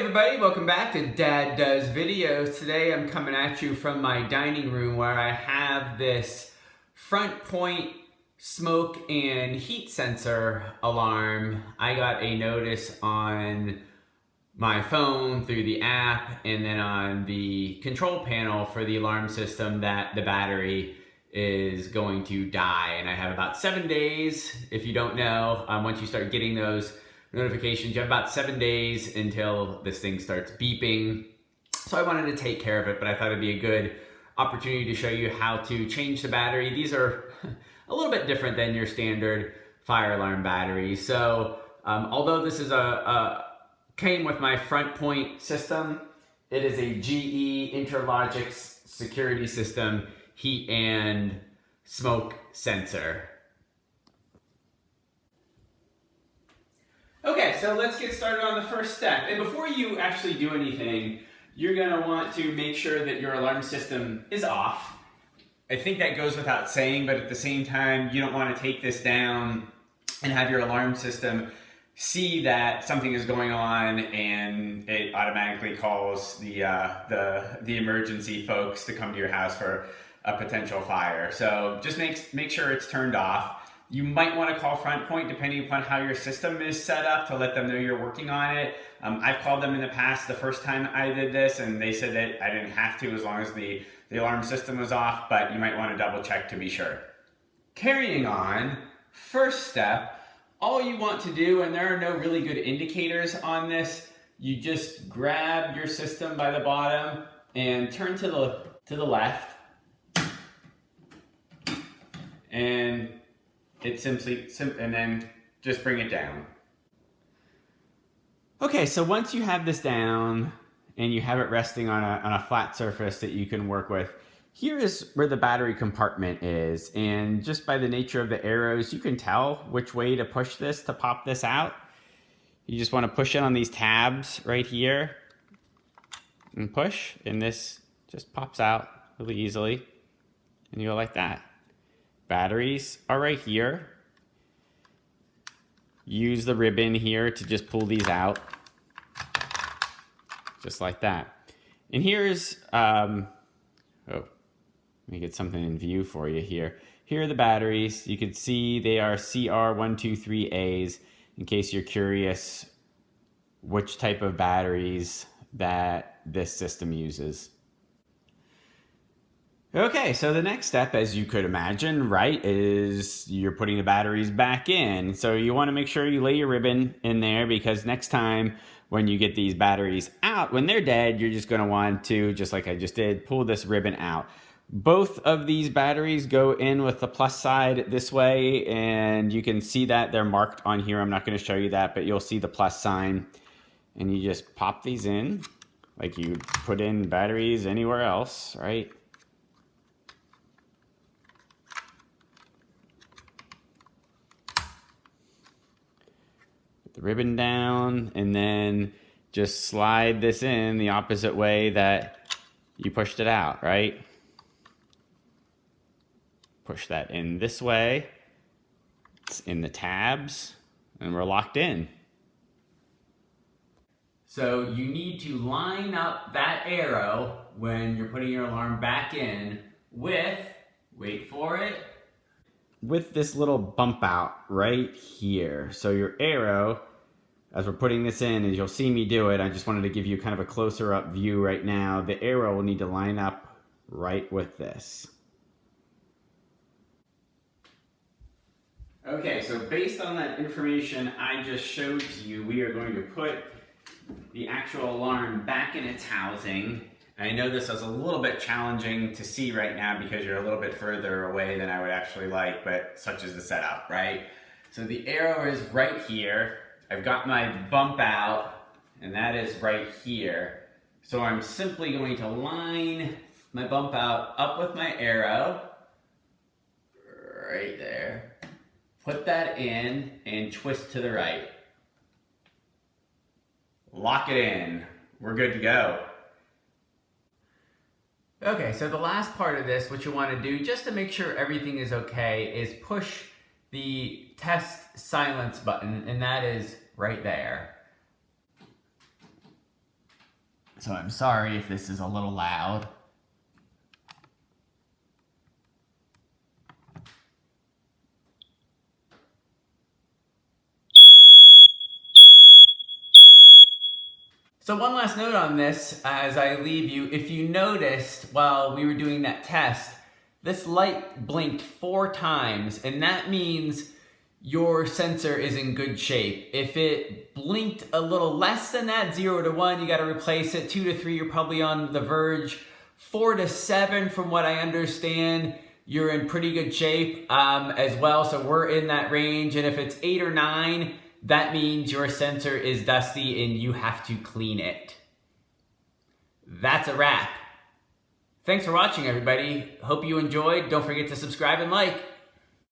everybody, welcome back to Dad Does Videos. Today I'm coming at you from my dining room where I have this Frontpoint smoke and heat sensor alarm. I got a notice on my phone through the app and then on the control panel for the alarm system that the battery is going to die, and I have about 7 days. If you don't know, once you start getting those notifications, you have about 7 days until this thing starts beeping. So I wanted to take care of it, but I thought it'd be a good opportunity to show you how to change the battery. These are a little bit different than your standard fire alarm batteries. So although this is came with my Frontpoint system, it is a GE Interlogix security system heat and smoke sensor. Okay, so let's get started on the first step. And before you actually do anything, you're gonna want to make sure that your alarm system is off. I think that goes without saying, but at the same time, you don't wanna take this down and have your alarm system see that something is going on and it automatically calls the emergency folks to come to your house for a potential fire. So just make sure it's turned off. You might want to call Frontpoint depending upon how your system is set up to let them know you're working on it. I've called them in the past the first time I did this, and they said that I didn't have to as long as the alarm system was off, but you might want to double check to be sure. Carrying on, first step, all you want to do, and there are no really good indicators on this, you just grab your system by the bottom and turn to the left, and and then just bring it down. Okay, so once you have this down and you have it resting on a flat surface that you can work with, here is where the battery compartment is. And just by the nature of the arrows, you can tell which way to push this to pop this out. You just want to push it on these tabs right here and push, and this just pops out really easily. And you go like that. Batteries are right here. Use the ribbon here to just pull these out. Just like that. And here's, let me get something in view for you here. Here are the batteries. You can see they are CR123As, in case you're curious which type of batteries that this system uses. Okay, so the next step, as you could imagine, right, is you're putting the batteries back in. So you want to make sure you lay your ribbon in there, because next time when you get these batteries out, when they're dead, you're just going to want to, just like I just did, pull this ribbon out. Both of these batteries go in with the plus side this way, and you can see that they're marked on here. I'm not going to show you that, but you'll see the plus sign. And you just pop these in like you put in batteries anywhere else, right? The ribbon down, and then just slide this in the opposite way that you pushed it out, right? Push that in this way. It's in the tabs, and we're locked in. So you need to line up that arrow when you're putting your alarm back in with, wait for it, with this little bump out right here. So your arrow, as we're putting this in, as you'll see me do it, I just wanted to give you kind of a closer up view right now. The arrow will need to line up right with this. Okay, so based on that information I just showed to you, we are going to put the actual alarm back in its housing. I know this is a little bit challenging to see right now because you're a little bit further away than I would actually like, but such is the setup, right? So the arrow is right here. I've got my bump out, and that is right here. So I'm simply going to line my bump out up with my arrow, right there. Put that in and twist to the right. Lock it in. We're good to go. Okay, so the last part of this, what you want to do, just to make sure everything is okay, is push the test silence button, and that is right there. so I'm sorry if this is a little loud. So one last note on this as I leave you. If you noticed while we were doing that test, this light blinked 4 times, and that means your sensor is in good shape. If it blinked a little less than that, 0 to 1, you gotta replace it. 2 to 3, you're probably on the verge. 4 to 7, from what I understand, you're in pretty good shape as well. So we're in that range. And if it's 8 or 9, that means your sensor is dusty and you have to clean it. That's a wrap. Thanks for watching, everybody. Hope you enjoyed. Don't forget to subscribe and like.